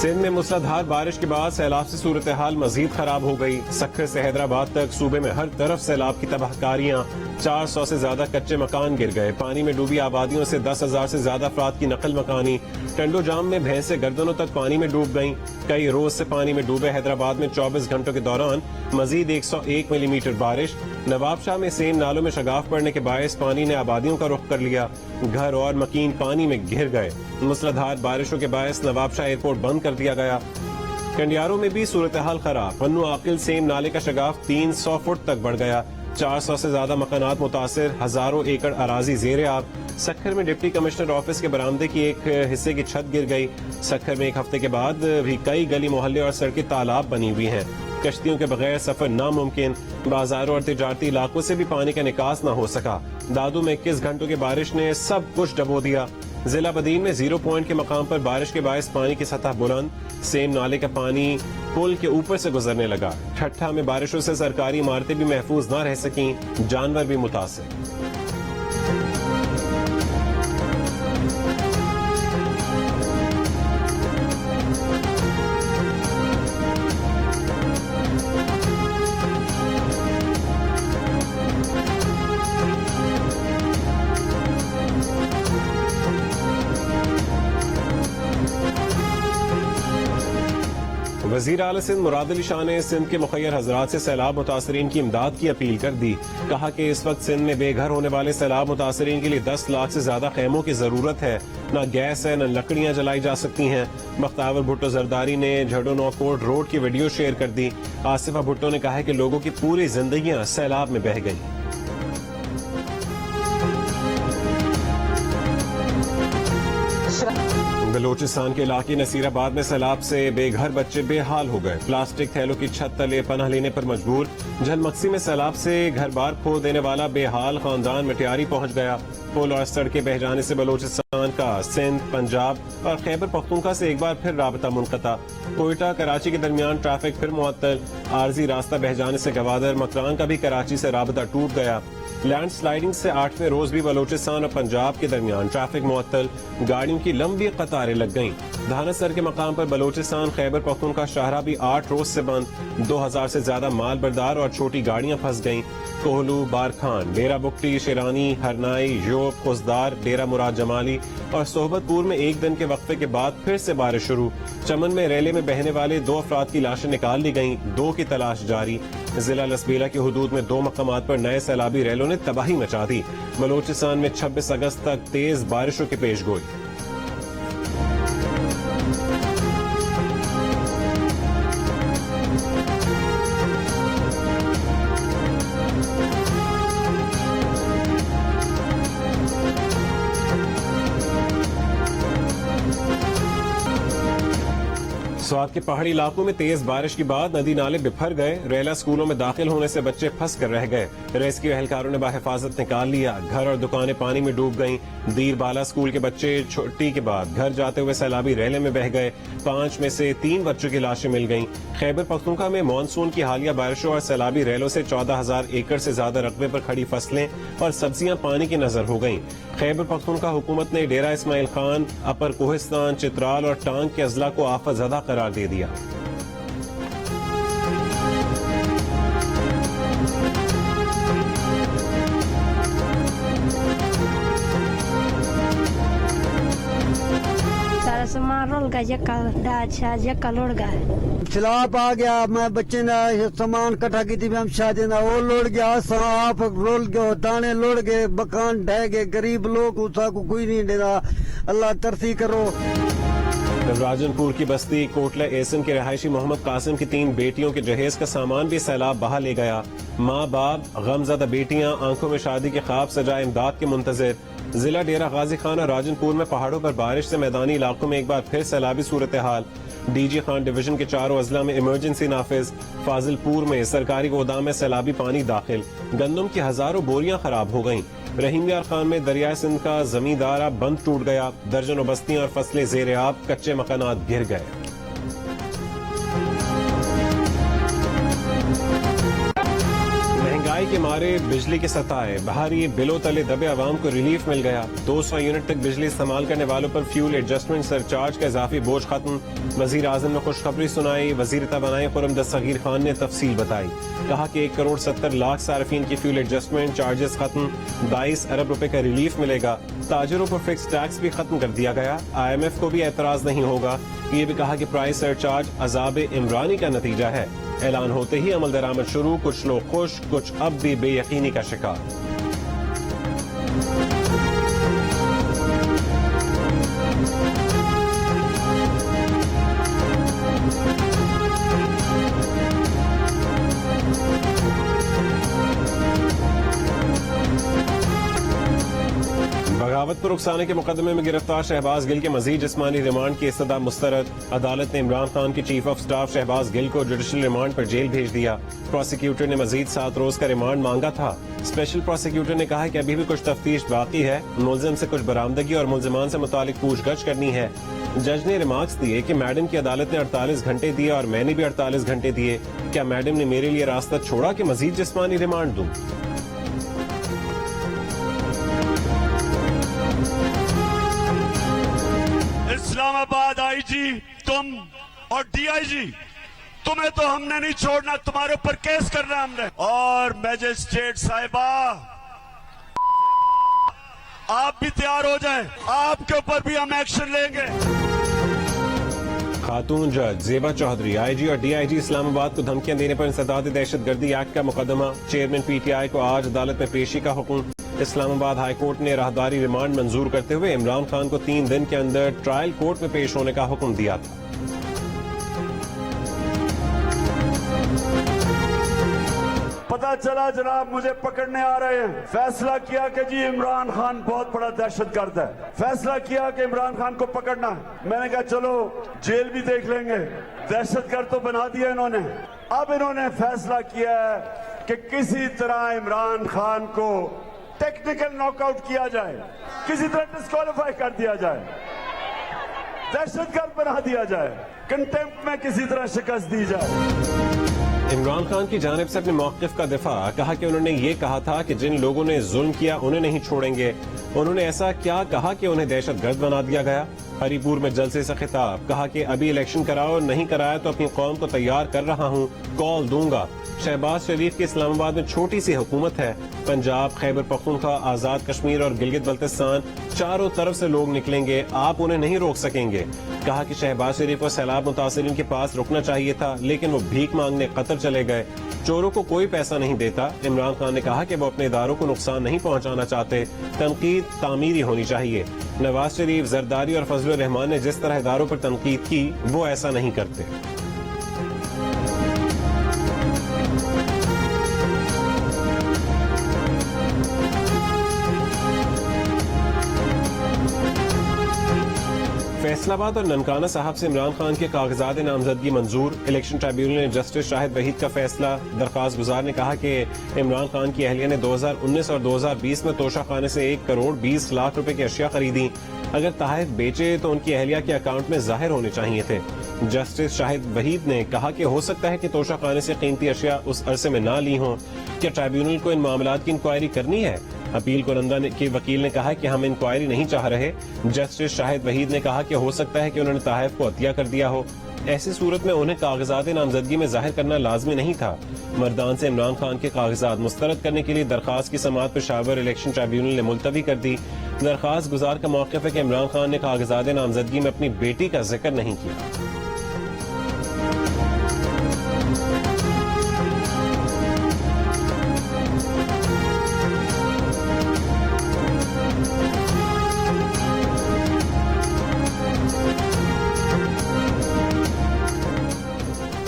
سندھ میں موسلادھار بارش کے بعد سیلاب سے صورتحال مزید خراب ہو گئی. سکھر سے حیدرآباد تک صوبے میں ہر طرف سیلاب کی تباہ کاریاں. 400 سے زیادہ کچے مکان گر گئے. پانی میں ڈوبی آبادیوں سے 10,000 سے زیادہ افراد کی نقل مکانی. ٹنڈو جام میں بھینسیں گردنوں تک پانی میں ڈوب گئیں. کئی روز سے پانی میں ڈوبے حیدرآباد میں 24 گھنٹوں کے دوران مزید 101 ملی میٹر بارش. نواب شاہ میں سیم نالوں میں شگاف پڑنے کے باعث پانی نے آبادیوں کا رخ کر لیا. گھر اور مکین پانی میں گھر گئے. موسلادھار بارشوں کے باعث نواب شاہ ایئرپورٹ بند کر دیا گیا. کنڈیاروں میں بھی صورتحال خراب. پنو عاقل سیم نالے کا شگاف 300 فٹ تک بڑھ گیا. 400 سے زیادہ مکانات متاثر. ہزاروں ایکڑ اراضی زیر آب. سکھر میں ڈپٹی کمشنر آفس کے برآمدے کی ایک حصے کی چھت گر گئی. سکھر میں ایک ہفتے کے بعد بھی کئی گلی محلے اور سڑکیں تالاب بنی ہوئی ہیں. کشتیوں کے بغیر سفر ناممکن. بازاروں اور تجارتی علاقوں سے بھی پانی کا نکاس نہ ہو سکا. دادو میں 21 گھنٹوں کی بارش نے سب کچھ ڈبو دیا. ضلع بدین میں 0 پوائنٹ کے مقام پر بارش کے باعث پانی کی سطح بلند. سیم نالے کا پانی پل کے اوپر سے گزرنے لگا. ٹھٹھا میں بارشوں سے سرکاری عمارتیں بھی محفوظ نہ رہ سکیں. جانور بھی متاثر. وزیر اعلی سندھ مراد علی شاہ نے سندھ کے مخیر حضرات سے سیلاب متاثرین کی امداد کی اپیل کر دی. کہا کہ اس وقت سندھ میں بے گھر ہونے والے سیلاب متاثرین کے لیے 10 لاکھ سے زیادہ خیموں کی ضرورت ہے. نہ گیس ہے نہ لکڑیاں جلائی جا سکتی ہیں. بختیور بھٹو زرداری نے جھڈو نوکوٹ روڈ کی ویڈیو شیئر کر دی. آصفہ بھٹو نے کہا ہے کہ لوگوں کی پوری زندگیاں سیلاب میں بہہ گئیں. بلوچستان کے علاقے نصیر آباد میں سیلاب سے بے گھر بچے بے حال ہو گئے. پلاسٹک تھیلوں کی چھت تلے پناہ لینے پر مجبور. جھل مکسی میں سیلاب سے گھر بار کھو دینے والا بے حال خاندان مٹیاری پہنچ گیا. پل اور سڑکیں بہہ جانے سے بلوچستان کا سندھ، پنجاب اور خیبر پختونخوا سے ایک بار پھر رابطہ منقطع. کوئٹہ کراچی کے درمیان ٹریفک پھر معطل. عارضی راستہ بہہ جانے سے گوادر مکران کا بھی کراچی سے رابطہ ٹوٹ گیا. لینڈ سلائیڈنگ سے 8ویں روز بھی بلوچستان اور پنجاب کے درمیان ٹریفک معطل. گاڑیوں کی لمبی قطاریں لگ گئیں. دھانا سر کے مقام پر بلوچستان خیبر پختونخوا شاہراہ بھی 8 روز سے بند. 2000 سے زیادہ مال بردار اور چھوٹی گاڑیاں پھنس گئیں. کوہلو، بارکھان، ڈیرہ بگٹی، شیرانی، ہرنائی، یوب، خزدار، ڈیرہ مراد جمالی اور صحبت پور میں ایک دن کے وقفے کے بعد پھر سے بارش شروع. چمن میں ریلے میں بہنے والے 2 افراد کی لاشیں نکال لی گئیں. 2 کی تلاش جاری. ضلع لسبیلا کی حدود میں 2 مقامات پر نئے سیلابی ریلوں نے تباہی مچا دی. بلوچستان میں 26 اگست تک تیز بارشوں کی پیش گوئی. سوات کے پہاڑی علاقوں میں تیز بارش کے بعد ندی نالے بپھر گئے. ریلا اسکولوں میں داخل ہونے سے بچے پھنس کر رہ گئے. ریسکیو اہلکاروں نے بحفاظت نکال لیا. گھر اور دکانیں پانی میں ڈوب گئیں. دیر بالا اسکول کے بچے چھٹی کے بعد گھر جاتے ہوئے سیلابی ریلے میں بہہ گئے. 5 میں سے 3 بچوں کی لاشیں مل گئیں. خیبر پختونخوا میں مانسون کی حالیہ بارشوں اور سیلابی ریلوں سے 14,000 ایکڑ سے زیادہ رقبے پر کھڑی فصلیں اور سبزیاں پانی کی نظر ہو گئیں. خیبر پختونخوا حکومت نے ڈیرہ اسماعیل خان، اپر کوہستان، چترال اور ٹانگ کے اضلاع کو آفت زدہ قرار دے دیا. سامان رول گا یکا لوڑ گا. سیلاب آ گیا. میں بچے نے سامان کٹھا کی تھی. ہم شادی نہ وہ لوڑ گیا. آپ رول گئے، دانے لوڑ گئے، مکان ڈہ گئے. غریب لوگ اسا کو کوئی نہیں دے رہا. اللہ ترسی کرو. راجن پور کی بستی کوٹلہ ایسن کے رہائشی محمد قاسم کی 3 بیٹیوں کے جہیز کا سامان بھی سیلاب بہا لے گیا. ماں باپ، غمزدہ بیٹیاں آنکھوں میں شادی کے خواب سجائے امداد کے منتظر. ضلع ڈیرہ غازی خان اور راجن پور میں پہاڑوں پر بارش سے میدانی علاقوں میں ایک بار پھر سیلابی صورتحال. ڈی جی خان ڈویژن کے 4 اضلاع میں ایمرجنسی نافذ. فاضل پور میں سرکاری گودام میں سیلابی پانی داخل. گندم کی ہزاروں بوریاں خراب ہو گئیں. رحیم یار خان میں دریائے سندھ کا زمیندارہ بند ٹوٹ گیا. درجنوں بستیاں اور فصلیں زیر آب، کچے مکانات گر گئے. مہنگائی کے مارے بجلی کے ستائے بھاری بلوں تلے دبے عوام کو ریلیف مل گیا 200 یونٹ تک بجلی استعمال کرنے والوں پر فیول ایڈجسٹمنٹ سرچارج کا اضافی بوجھ ختم وزیر اعظم نے خوشخبری سنائی وزیر توانائی خرم دستگیر خان نے تفصیل بتائی کہا کہ 1 کروڑ 70 لاکھ صارفین کی فیول ایڈجسٹمنٹ چارجز ختم 22 ارب روپے کا ریلیف ملے گا تاجروں پر فکس ٹیکس بھی ختم کر دیا گیا IMF کو بھی اعتراض نہیں ہوگا یہ بھی کہا کہ پرائس سرچارج عذاب عمرانی کا نتیجہ ہے اعلان ہوتے ہی عمل درآمد شروع کچھ لوگ خوش کچھ اب بھی بے یقینی کا شکار بغاوت پر اکسانے کے مقدمے میں گرفتار شہباز گل کے مزید جسمانی ریمانڈ کی استدعا مسترد عدالت نے عمران خان کے چیف آف سٹاف شہباز گل کو جوڈیشل ریمانڈ پر جیل بھیج دیا پروسیکیوٹر نے مزید 7 روز کا ریمانڈ مانگا تھا اسپیشل پروسیکیوٹر نے کہا کہ ابھی بھی کچھ تفتیش باقی ہے ملزم سے کچھ برآمدگی اور ملزمان سے متعلق پوچھ گچھ کرنی ہے جج نے ریمارکس دیے کہ میڈم کی عدالت نے 48 گھنٹے دیے اور میں نے بھی 48 گھنٹے دیے کیا میڈم نے میرے لیے راستہ چھوڑا کہ مزید جسمانی ریمانڈ دوں اسلام آباد آئی جی تم اور ڈی آئی جی تمہیں تو ہم نے نہیں چھوڑنا تمہارے اوپر کیس کرنا ہم نے اور میجسٹریٹ صاحبہ آپ بھی تیار ہو جائیں آپ کے اوپر بھی ہم ایکشن لیں گے خاتون جج زیبا چودھری آئی جی اور ڈی آئی جی اسلام آباد کو دھمکیاں دینے پر انسداد دہشت گردی ایکٹ کا مقدمہ چیئرمین پی ٹی آئی کو آج عدالت میں پیشی کا حکم اسلام آباد ہائی کورٹ نے راہداری ریمانڈ منظور کرتے ہوئے عمران خان کو 3 دن کے اندر ٹرائل کورٹ میں پیش ہونے کا حکم دیا تھا پتا چلا جناب مجھے پکڑنے آ رہے ہیں فیصلہ کیا کہ جی عمران خان بہت بڑا دہشت گرد ہے فیصلہ کیا کہ عمران خان کو پکڑنا ہے میں نے کہا چلو جیل بھی دیکھ لیں گے دہشت گرد تو بنا دیا انہوں نے اب انہوں نے فیصلہ کیا ہے کہ کسی طرح عمران خان کو ٹیکنیکل ناک آؤٹ کیا جائے کسی طرح ڈسکوالیفائی کر دیا جائے دہشت گرد بنا دیا جائے کنٹیمپٹ میں کسی طرح شکست دی جائے عمران خان کی جانب سے اپنے موقف کا دفاع کہا کہ انہوں نے یہ کہا تھا کہ جن لوگوں نے ظلم کیا انہیں نہیں چھوڑیں گے انہوں نے ایسا کیا کہا کہ انہیں دہشت گرد بنا دیا گیا ہری پور میں جلسے سے خطاب کہا کہ ابھی الیکشن کراؤ نہیں کرایا تو اپنی قوم کو تیار کر رہا ہوں کال دوں گا شہباز شریف کی اسلام آباد میں چھوٹی سی حکومت ہے پنجاب خیبر پختونخوا آزاد کشمیر اور گلگت بلتستان چاروں طرف سے لوگ نکلیں گے آپ انہیں نہیں روک سکیں گے کہا کہ شہباز شریف کو سیلاب متاثرین کے پاس رکنا چاہیے تھا لیکن وہ بھیک مانگنے قطر چلے گئے چوروں کو کوئی پیسہ نہیں دیتا عمران خان نے کہا کہ وہ اپنے اداروں کو نقصان نہیں پہنچانا چاہتے تنقید تعمیری ہونی چاہیے نواز شریف زرداری اور فضل الرحمان نے جس طرح اداروں پر تنقید کی وہ ایسا نہیں کرتے فیصل آباد اور ننکانہ صاحب سے عمران خان کے کاغذات نامزدگی منظور الیکشن ٹرائیبیونل نے جسٹس شاہد وحید کا فیصلہ درخواست گزار نے کہا کہ عمران خان کی اہلیہ نے 2019 اور 2020 میں توشہ خانے سے 1 کروڑ 20 لاکھ روپے کی اشیاء خریدی اگر تحائف بیچے تو ان کی اہلیہ کے اکاؤنٹ میں ظاہر ہونے چاہیے تھے جسٹس شاہد وحید نے کہا کہ ہو سکتا ہے کہ توشہ خانے سے قیمتی اشیاء اس عرصے میں نہ لی ہوں کیا ٹرائیبیونل کو ان معاملات کی انکوائری کرنی ہے اپیل کنندہ کے وکیل نے کہا کہ ہم انکوائری نہیں چاہ رہے جسٹس شاہد وحید نے کہا کہ ہو سکتا ہے کہ انہوں نے تحائف کو عطیہ کر دیا ہو ایسی صورت میں انہیں کاغذات نامزدگی میں ظاہر کرنا لازمی نہیں تھا مردان سے عمران خان کے کاغذات مسترد کرنے کے لیے درخواست کی سماعت پشاور الیکشن ٹرائیبیونل نے ملتوی کر دی درخواست گزار کا موقف ہے کہ عمران خان نے کاغذات نامزدگی میں اپنی بیٹی کا ذکر نہیں کیا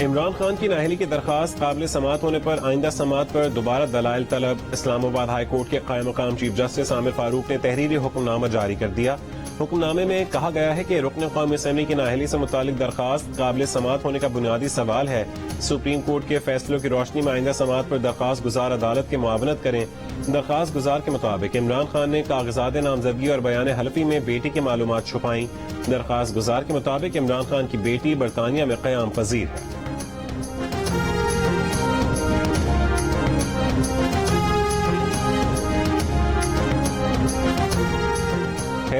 عمران خان کی نااہلی کی درخواست قابل سماعت ہونے پر آئندہ سماعت پر دوبارہ دلائل طلب اسلام آباد ہائی کورٹ کے قائم مقام چیف جسٹس عامر فاروق نے تحریری حکم نامہ جاری کر دیا حکم نامے میں کہا گیا ہے کہ رکن قومی اسمبلی کی نااہلی سے متعلق درخواست قابل سماعت ہونے کا بنیادی سوال ہے سپریم کورٹ کے فیصلوں کی روشنی میں آئندہ سماعت پر درخواست گزار عدالت کی معاونت کریں درخواست گزار کے مطابق عمران خان نے کاغذات نامزدگی اور بیان حلفی میں بیٹی کی معلومات چھپائیں درخواست گزار کے مطابق عمران خان کی بیٹی برطانیہ میں قیام پذیر ہے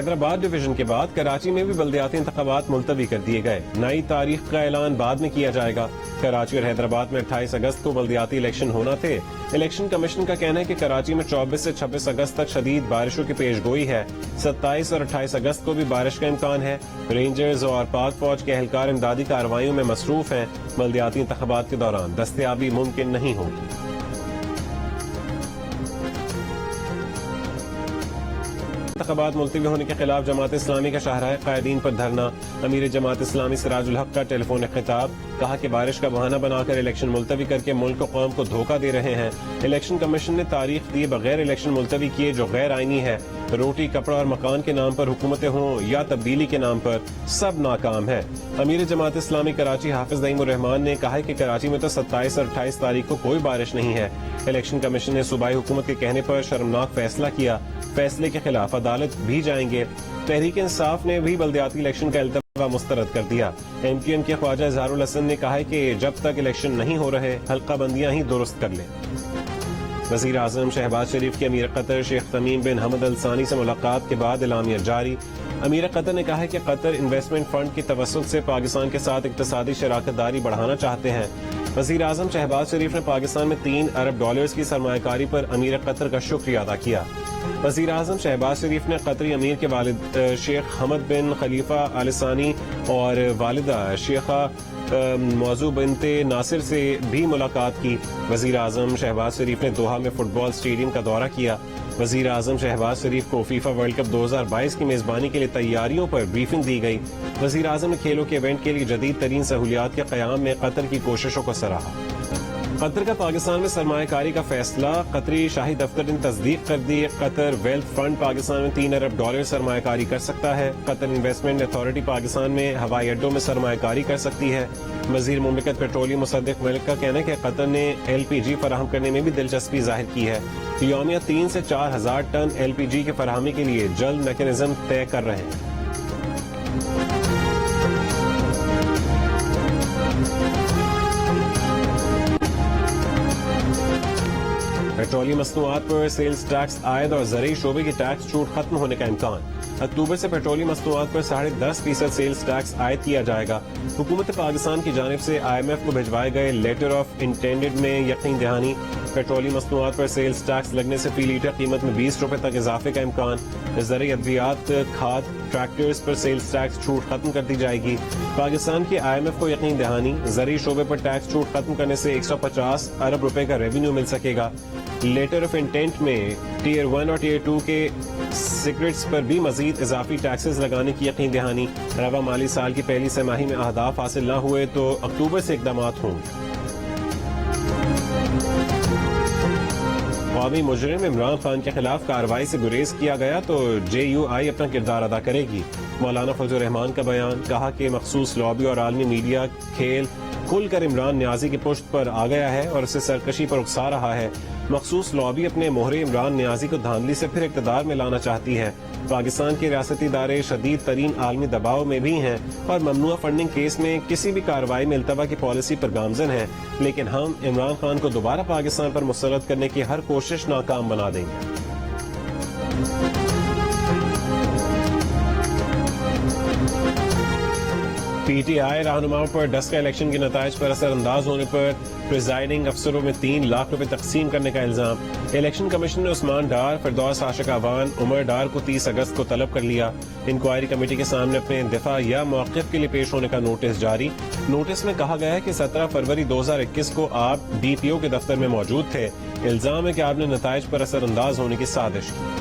حیدرآباد ڈویژن کے بعد کراچی میں بھی بلدیاتی انتخابات ملتوی کر دیے گئے. نئی تاریخ کا اعلان بعد میں کیا جائے گا. کراچی اور حیدرآباد میں 28 اگست کو بلدیاتی الیکشن ہونا تھے. الیکشن کمیشن کا کہنا ہے کہ کراچی میں 24 سے 26 اگست تک شدید بارشوں کی پیش گوئی ہے. 27 اور 28 اگست کو بھی بارش کا امکان ہے. رینجرز اور پاک فوج کے اہلکار امدادی کارروائیوں میں مصروف ہیں. بلدیاتی انتخابات کے دوران دستیابی ممکن نہیں ہوگی. انتخابات ملتوی ہونے کے خلاف جماعت اسلامی کا شاہراہ قائدین پر دھرنا. امیر جماعت اسلامی سراج الحق کا ٹیلی فون خطاب. کہا کہ بارش کا بہانہ بنا کر الیکشن ملتوی کر کے ملک و قوم کو دھوکہ دے رہے ہیں. الیکشن کمیشن نے تاریخ دیے بغیر الیکشن ملتوی کیے جو غیر آئینی ہے. روٹی کپڑا اور مکان کے نام پر حکومتیں ہوں یا تبدیلی کے نام پر سب ناکام ہے. امیر جماعت اسلامی کراچی حافظ نعیم الرحمان نے کہا کہ کراچی میں تو 27 اور 28 تاریخ کو کوئی بارش نہیں ہے. الیکشن کمیشن نے صوبائی حکومت کے کہنے پر شرمناک فیصلہ کیا. فیصلے کے خلاف عدالت بھی جائیں گے. تحریک انصاف نے بھی بلدیاتی الیکشن کا التوا مسترد کر دیا. ایم کیو ایم کے خواجہ اظہار الحسن نے کہا کہ جب تک الیکشن نہیں ہو رہے حلقہ بندیاں ہی درست کر لیں. وزیر اعظم شہباز شریف کے امیر قطر شیخ تمیم بن حمد ال ثانی سے ملاقات کے بعد اعلامیہ جاری. امیر قطر نے کہا کہ قطر انویسٹمنٹ فنڈ کی توسط سے پاکستان کے ساتھ اقتصادی شراکت داری بڑھانا چاہتے ہیں. وزیر اعظم شہباز شریف نے پاکستان میں $3 ارب کی سرمایہ کاری پر امیر قطر کا شکریہ ادا کیا. وزیر اعظم شہباز شریف نے قطری امیر کے والد شیخ حمد بن خلیفہ آل ثانی اور والدہ شیخہ موضوع بنت ناصر سے بھی ملاقات کی. وزیر اعظم شہباز شریف نے دوحہ میں فٹ بال اسٹیڈیم کا دورہ کیا. وزیر اعظم شہباز شریف کو فیفا ورلڈ کپ 2022 کی میزبانی کے لیے تیاریوں پر بریفنگ دی گئی. وزیر اعظم نے کھیلوں کے ایونٹ کے لیے جدید ترین سہولیات کے قیام میں قطر کی کوششوں کو سراہا. قطر کا پاکستان میں سرمایہ کاری کا فیصلہ. قطری شاہی دفتر نے تصدیق کر دی. قطر ویلتھ فنڈ پاکستان میں $3 ارب سرمایہ کاری کر سکتا ہے. قطر انویسٹمنٹ اتھارٹی پاکستان میں ہوائی اڈوں میں سرمایہ کاری کر سکتی ہے. وزیر مملکت پیٹرولیم مصدق ملک کا کہنا ہے کہ قطر نے LPG فراہم کرنے میں بھی دلچسپی ظاہر کی ہے. یومیہ 3 سے 4 ہزار ٹن LPG کی فراہمی کے لیے جلد میکینزم طے کر رہے ہیں. پیٹرولیم مصنوعات پر سیلز ٹیکس عائد اور زرعی شعبے کی ٹیکس چھوٹ ختم ہونے کا امکان. اکتوبر سے پیٹرولیم مصنوعات پر 10.5% سیلز ٹیکس عائد کیا جائے گا. حکومت پاکستان کی جانب سے IMF کو بھجوائے گئے لیٹر آف انٹینڈڈ میں یقین دہانی. پیٹرولیم مصنوعات پر سیلز ٹیکس لگنے سے فی لیٹر قیمت میں $20 تک اضافے کا امکان. زرعی ادویات کھاد ٹریکٹرز پر سیلز ٹیکس چھوٹ ختم کر دی جائے گی. پاکستان کی IMF کو یقین دہانی. زرعی شعبے پر ٹیکس چھوٹ ختم کرنے سے $150 ارب کا ریونیو مل سکے گا. لیٹر آف انٹینٹ میں ٹیئر 1 اور ٹیئر 2 کے سگریٹس پر بھی مزید اضافی ٹیکسز لگانے کی یقین دہانی. رواں مالی سال کی پہلی سہ ماہی میں اہداف حاصل نہ ہوئے تو اکتوبر سے اقدامات ہوں گے. قومی مجرم عمران خان کے خلاف کارروائی سے گریز کیا گیا تو JUI اپنا کردار ادا کرے گی. مولانا فضل الرحمان کا بیان. کہا کہ مخصوص لابی اور عالمی میڈیا کھیل کھل کر عمران نیازی کی پشت پر آ گیا ہے اور اسے سرکشی پر اکسا رہا ہے. مخصوص لابی اپنے مہرے عمران نیازی کو دھاندلی سے پھر اقتدار میں لانا چاہتی ہے. پاکستان کے ریاستی ادارے شدید ترین عالمی دباؤ میں بھی ہیں اور ممنوع فنڈنگ کیس میں کسی بھی کارروائی میں التوا کی پالیسی پر گامزن ہیں. لیکن ہم عمران خان کو دوبارہ پاکستان پر مسلط کرنے کی ہر کوشش ناکام بنا دیں گے. PTI رہنماؤں پر ڈسکا الیکشن کے نتائج پر اثر انداز ہونے پر پریزائڈنگ افسروں میں $3 لاکھ تقسیم کرنے کا الزام. الیکشن کمیشن نے عثمان ڈار، فردوس عاشق اعوان، عمر ڈار کو 30 اگست کو طلب کر لیا. انکوائری کمیٹی کے سامنے اپنے دفاع یا موقف کے لیے پیش ہونے کا نوٹس جاری. نوٹس میں کہا گیا ہے کہ 17 فروری 2021 کو آپ DPO کے دفتر میں موجود تھے. الزام ہے کہ آپ نے نتائج پر اثر انداز ہونے کی سازش کی.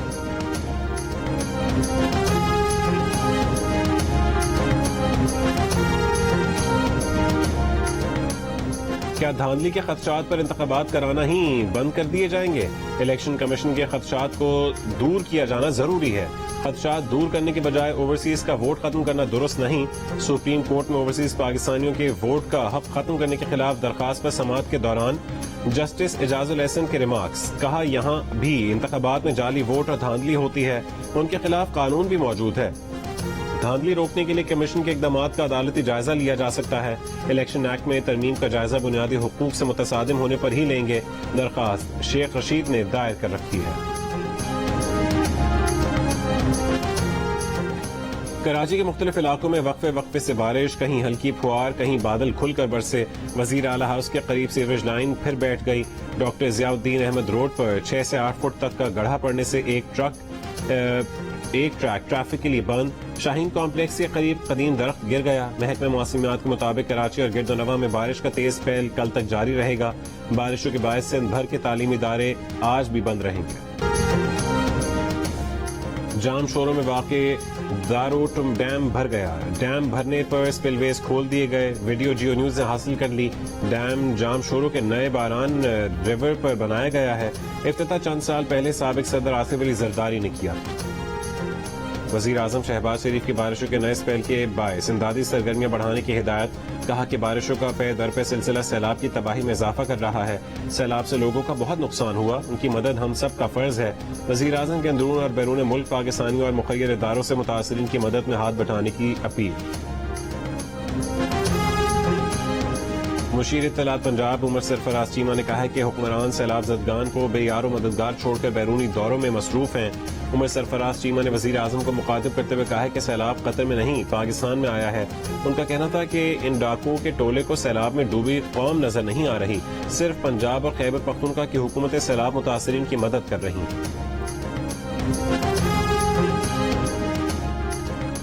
کیا دھاندلی کے خدشات پر انتخابات کرانا ہی بند کر دیے جائیں گے؟ الیکشن کمیشن کے خدشات کو دور کیا جانا ضروری ہے. خدشات دور کرنے کے بجائے اوورسیز کا ووٹ ختم کرنا درست نہیں. سپریم کورٹ میں اوورسیز پاکستانیوں کے ووٹ کا حق ختم کرنے کے خلاف درخواست پر سماعت کے دوران جسٹس اعجاز الحسن کے ریمارکس. کہا یہاں بھی انتخابات میں جعلی ووٹ اور دھاندلی ہوتی ہے. ان کے خلاف قانون بھی موجود ہے. دھاندلی روکنے کے لیے کمیشن کے اقدامات کا عدالتی جائزہ لیا جا سکتا ہے. الیکشن ایکٹ میں ترمیم کا جائزہ بنیادی حقوق سے متصادم ہونے پر ہی لیں گے. درخواست شیخ رشید نے دائر کر رکھی ہے. کراچی کے مختلف علاقوں میں وقفے وقفے سے بارش، کہیں ہلکی پھوار، کہیں بادل کھل کر برسے. وزیر اعلیٰ ہاؤس کے قریب سیوریج لائن پھر بیٹھ گئی. ڈاکٹر ضیاء الدین احمد روڈ پر 6 سے 8 فٹ تک کا گڑھا پڑنے سے ایک ٹریک ٹریفک کے لیے بند. شاہین کمپلیکس کے قریب قدیم درخت گر گیا. محکمہ موسمیات کے مطابق کراچی اور گرد و نواح میں بارش کا تیز پھیل کل تک جاری رہے گا. بارشوں کے باعث سندھ بھر کے تعلیمی ادارے آج بھی بند رہیں گے. جام شوروں میں واقع داروٹم ڈیم بھر گیا. ڈیم بھرنے پر سپل ویز کھول دیے گئے. ویڈیو جیو نیوز نے حاصل کر لی. ڈیم جام شوروں کے نئے باران ریور پر بنایا گیا ہے. افتتاح چند سال پہلے سابق صدر آصف علی زرداری نے کیا. وزیر اعظم شہباز شریف کی بارشوں کے نئے سپیل کے باعث امدادی سرگرمیاں بڑھانے کی ہدایت. کہا کہ بارشوں کا پے در پہ سلسلہ سیلاب کی تباہی میں اضافہ کر رہا ہے. سیلاب سے لوگوں کا بہت نقصان ہوا، ان کی مدد ہم سب کا فرض ہے. وزیر اعظم کے اندرون اور بیرون ملک پاکستانیوں اور مخیر اداروں سے متاثرین کی مدد میں ہاتھ بٹانے کی اپیل. مشیر اطلاعات پنجاب عمر سرفراز چیمہ نے کہا ہے کہ حکمران سیلاب زدگان کو بے یار و مددگار چھوڑ کر بیرونی دوروں میں مصروف ہیں. عمر سرفراز چیمہ نے وزیر اعظم کو مخاطب کرتے ہوئے کہا ہے کہ سیلاب قطر میں نہیں پاکستان میں آیا ہے. ان کا کہنا تھا کہ ان ڈاکوؤں کے ٹولے کو سیلاب میں ڈوبی قوم نظر نہیں آ رہی، صرف پنجاب اور خیبر پختونخوا کی حکومتیں سیلاب متاثرین کی مدد کر رہی ہیں.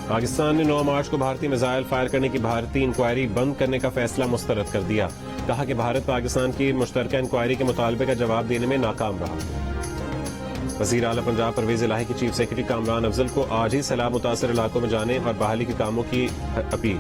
پاکستان نے 9 مارچ کو بھارتی میزائل فائر کرنے کی بھارتی انکوائری بند کرنے کا فیصلہ مسترد کر دیا. کہا کہ بھارت پاکستان کی مشترکہ انکوائری کے مطالبے کا جواب دینے میں ناکام رہا. وزیر اعلیٰ پنجاب پرویز الہی کی چیف سیکرٹری کامران افضل کو آج ہی سیلاب متاثر علاقوں میں جانے اور بحالی کے کاموں کی اپیل.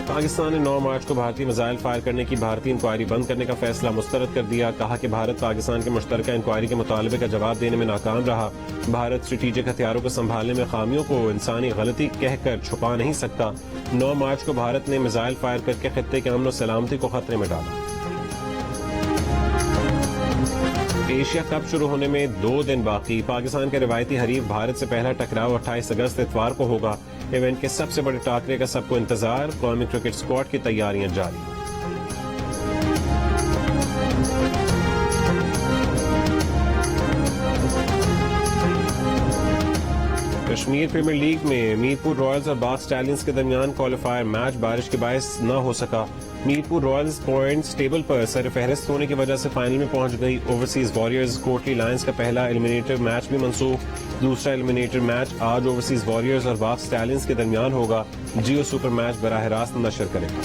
پاکستان نے 9 مارچ کو بھارتی میزائل فائر کرنے کی بھارتی انکوائری بند کرنے کا فیصلہ مسترد کر دیا. کہا کہ بھارت پاکستان کے مشترکہ انکوائری کے مطالبے کا جواب دینے میں ناکام رہا. بھارت اسٹریٹجک ہتھیاروں کو سنبھالنے میں خامیوں کو انسانی غلطی کہہ کر چھپا نہیں سکتا. 9 مارچ کو بھارت نے میزائل فائر کر کے خطے کے امن و سلامتی کو خطرے میں ڈالا. ایشیا کپ شروع ہونے میں 2 دن باقی. پاکستان کے روایتی حریف بھارت سے پہلا ٹکراؤ 28 اگست اتوار کو ہوگا. ایونٹ کے سب سے بڑے ٹاکرے کا سب کو انتظار. قومی کرکٹ اسکواڈ کی تیاریاں جاری. کشمیر پریمیئر لیگ میں میرپور رائلز اور باغ اسٹیلینز کے درمیان کوالیفائر میچ بارش کے باعث نہ ہو سکا. میرپور رائلز پوائنٹس ٹیبل پر سر فہرست ہونے کی وجہ سے فائنل میں پہنچ گئی. اوورسیز واریئرز کوٹلی لائنز کا پہلا ایلیمینیٹر میچ بھی منسوخ. دوسرا ایلیمینیٹر میچ آج اوورسیز واریئرز اور باغ اسٹیلینز کے درمیان ہوگا. جیو سپر میچ براہ راست نشر کرے گا.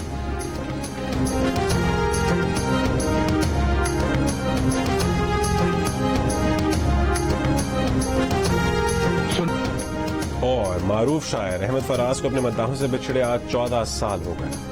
اور معروف شاعر احمد فراز کو اپنے مداحوں سے بچھڑے آج 14 سال ہو گئے.